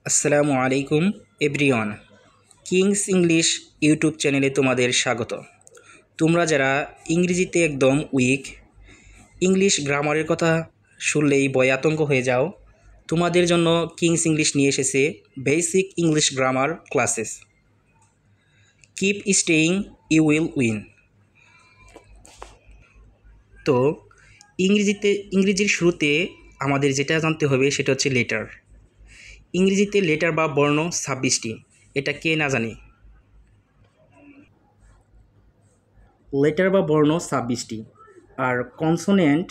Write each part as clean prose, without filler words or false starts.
আসসালামু আলাইকুম everyone. Kings English YouTube চ্যানেলে তোমাদের স্বাগত। তোমরা যারা ইংরেজিতে একদম উইক, ইংলিশ গ্রামারের কথা শুনলেই ভয় আতঙ্ক হয়ে যাও, তোমাদের জন্য কিংস ইংলিশ নিয়ে এসেছে basic English grammar classes. Keep staying, you will win. তো ইংরেজির শুরুতে আমাদের যেটা জানতে হবে সেটা হচ্ছে লেটার। ইংরেজিতে লেটার বা বর্ণ 26টি, এটা কে না জানে। লেটার বা বর্ণ 26টি, আর কনসোনেন্ট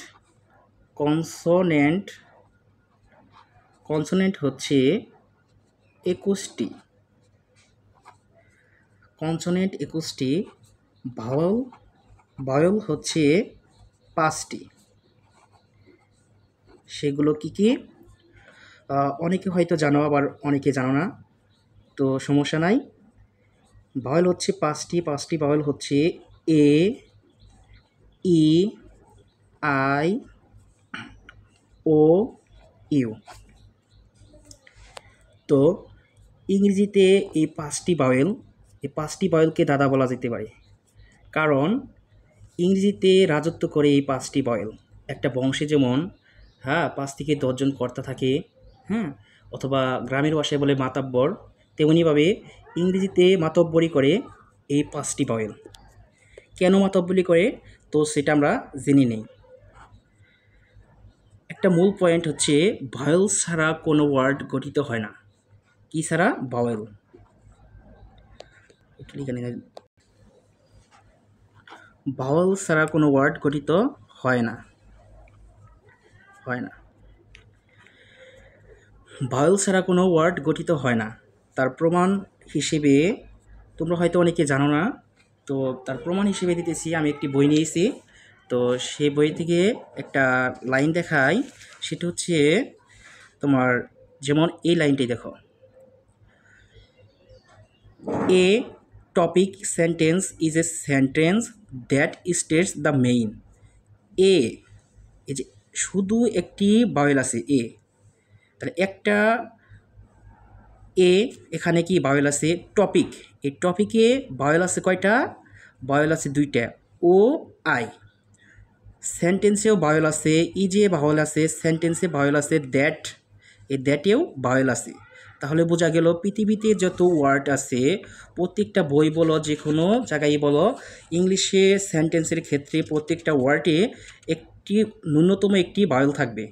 হচ্ছে 21টি। কনসোনেন্ট 21টি, ভাওয়েল হচ্ছে 5টি। সেগুলো কি কি অনেকে হয়তো জানো, আবার অনেকে জানো না, তো সমস্যা নাই। ভাওয়েল হচ্ছে 5টি ভাওয়েল হচ্ছে এ, ই, আই, ও, ইউ। তো ইংরেজিতে এই 5টি ভাওয়েলকে দাদা বলা যেতে পারে, কারণ ইংরেজিতে রাজত্ব করে এই 5টি ভাওয়েল। একটা বংশে যেমন 5 থেকে 10 জন কর্তা থাকে, অথবা গ্রামের ভাষায় বলে মাতাব্বর, তেমনিভাবে ইংরেজিতে মাতব্বরি করে এই 5টি ভাওয়েল। কেন মাতব্বরি করে তো সেটা আমরা জেনে নেই। একটা মূল পয়েন্ট হচ্ছে ভাওয়েল ছাড়া কোনো ওয়ার্ড গঠিত হয় না। কি ছাড়া? ভাওয়েল। ভাওয়েল ছাড়া কোনো ওয়ার্ড গঠিত হয় না। ভাওয়েল ছাড়া কোনো ওয়ার্ড গঠিত হয় না। তার প্রমাণ হিসেবে, তোমরা হয়তো অনেকে জানো না, তো তার প্রমাণ হিসেবে দিতেছি। আমি একটি বই নিয়েছি, তো সেই বই থেকে একটা লাইন দেখাই। সেটা হচ্ছে তোমার, যেমন এই লাইনটাই দেখো, A topic sentence is a sentence that states the main. এই যে শুধু একটি ভাওয়েল আছে এ, তাহলে একটা এ, এখানে কি ভাওয়েল আছে টপিক। এই টপিকে ভাওয়েল আছে কয়টা? ভাওয়েল আছে 2টা, ও আই। সেন্টেন্সেও ভাওয়েল আছে, ই যে ভাওয়েল আছে, সেন্টেন্সে ভাওয়েল আছে দ্যাট, এই দ্যাটেও ভাওয়েল আছে। তাহলে বোঝা গেল পৃথিবীতে যত ওয়ার্ড আছে, প্রত্যেকটা বই বলো, যে কোনো জায়গায় বলো, ইংলিশে সেন্টেন্সের ক্ষেত্রে প্রত্যেকটা ওয়ার্ডে ন্যূনতম একটি ভাওয়েল থাকবে।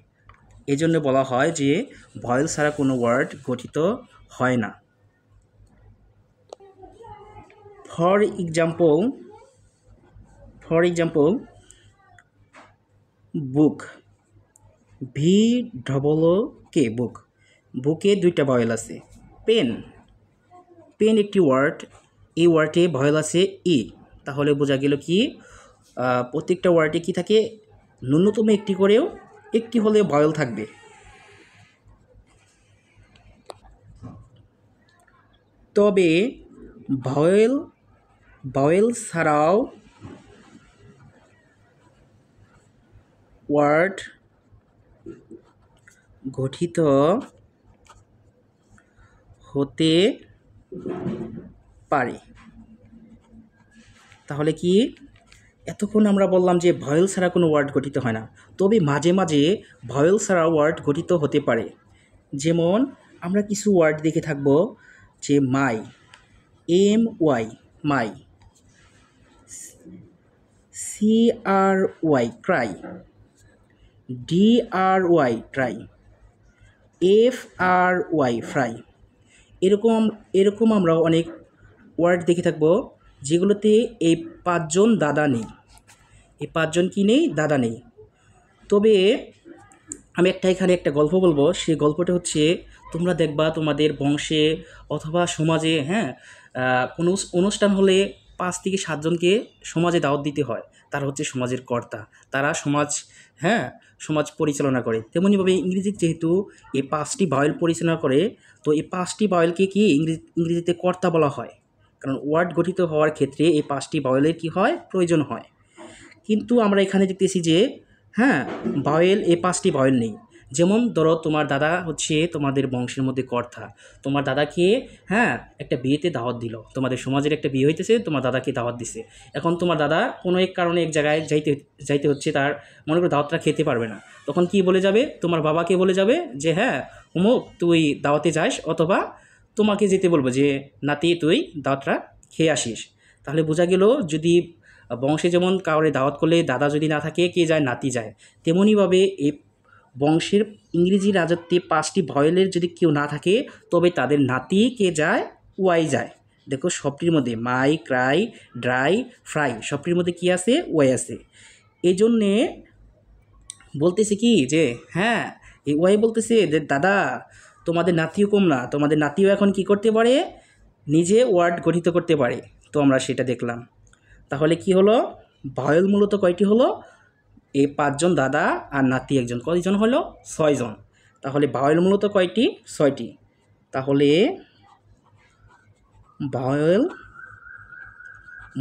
এই জন্য বলা হয় যে ভাওয়েল ছাড়া কোনো ওয়ার্ড গঠিত হয় না। ফর এক্সাম্পল বুক, VOOK বুক। বুকে 2টা ভাওয়েল আছে। পেন একটি ওয়ার্ড, এই ওয়ার্ডে ভাওয়েল আছে ই। তাহলে বোঝা গেল কি প্রত্যেকটা ওয়ার্ডে কি থাকে? ন্যূনতম একটি করেও একটি হলে ভাওয়েল থাকবে। তবে ভাওয়েল ছাড়াও ওয়ার্ড গঠিত হতে পারে। তাহলে কি এতক্ষণ আমরা বললাম যে ভাওয়েল ছাড়া কোনো ওয়ার্ড গঠিত হয় না, তবে মাঝে মাঝে ভাওয়েল ছাড়া ওয়ার্ড গঠিত হতে পারে। যেমন আমরা কিছু ওয়ার্ড দেখে থাকব, যে মাই, MY my, CRY Cry, DRY try, FRY fry. এরকম আমরা অনেক ওয়ার্ড দেখে থাকবো যেগুলোতে এই 5 জন দাদা নেই। এই 5 জন কি নেই? দাদা নেই। তবে আমি এখানে একটা গল্প বলবো। সেই গল্পটা হচ্ছে, তোমরা দেখবা তোমাদের বংশে অথবা সমাজে কোনো অনুষ্ঠান হলে 5 থেকে 7 জনকে সমাজে দাওয়াত দিতে হয়। তারা হচ্ছে সমাজের কর্তা, তারা সমাজ পরিচালনা করে। তেমনিভাবে ইংরেজিতে যেহেতু এই 5টি ভাওয়েল পরিচালনা করে, তো এই 5টি ভাওয়েলকে কি ইংরেজিতে কর্তা বলা হয়, কারণ ওয়ার্ড গঠিত হওয়ার ক্ষেত্রে এই 5টি ভাওয়েলের কি হয়? প্রয়োজন হয়। কিন্তু আমরা এখানে দেখতেছি যে ভাওয়েল, এই 5টি ভাওয়েল নেই। যেমন ধরো তোমার দাদা হচ্ছে তোমাদের বংশের মধ্যে কর্তা, তোমার দাদাকে হ্যাঁ একটা বিয়েতে দাওয়াত দিল, তোমাদের সমাজের একটা বিয়ে হইতেছে, তোমার দাদাকে দাওয়াত দিছে। এখন তোমার দাদা কোনো এক কারণে এক জায়গায় যাইতে যাইতে হচ্ছে, তার মনে করো দাওয়াতটা খেতে পারবে না, তখন কি বলে যাবে, তোমার বাবাকে বলে যাবে যে হ্যাঁ অমুক তুই দাওয়াতে যাস, অথবা তোমাকে যেতে বলবো যে নাতি তুই দাওয়াতটা খেয়ে আসিস। তাহলে বোঝা গেল যদি বংশে যেমন কাউরে দাওয়াত করলে দাদা যদি না থাকে কে যায়, নাতি যায়। তেমনইভাবে এই বংশের ইংরেজি রাজত্বে 5টি ভয়েলের যদি কেউ না থাকে তবে তাদের নাতি কে যায়, ওয়াই যায়। দেখো সবটির মধ্যে মাই, ক্রাই, ড্রাই, ফ্রাই সবটির মধ্যে কি আছে, ওয়াই আছে। এই জন্যে বলতেছে কি যে হ্যাঁ এই ওয়াই বলতেছে যে দাদা তোমাদের নাতিও কম না, তোমাদের নাতিও এখন কি করতে পারে, নিজে ওয়ার্ড গঠিত করতে পারে। তো আমরা সেটা দেখলাম। তাহলে কি হলো, ভয়েল মূলত কয়টি হলো, এই 5জন দাদা আর নাতি একজন, কয়জন হলো, 6জন। তাহলে ভাওয়েল মূলত কয়টি, 6টি। তাহলে ভাওয়েল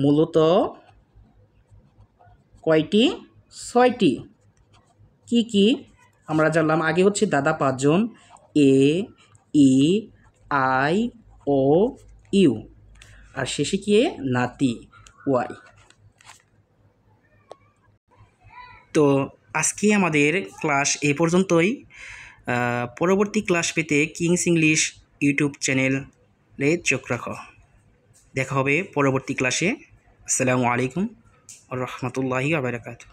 মূলত কয়টি, 6টি। কি কি আমরা জানলাম, আগে হচ্ছে দাদা 5জন, এ, ই, আই, ও, ইউ, আর শেষে কি নাতি, ওয়াই। তো আজকে আমাদের ক্লাস এই পর্যন্তই। পরবর্তী ক্লাস পেতে কিংস ইংলিশ ইউটিউব চ্যানেলে চোখ রাখো। দেখা হবে পরবর্তী ক্লাসে। আসসালামু আলাইকুম ওয়া রাহমাতুল্লাহি ওয়া বারাকাতুহু।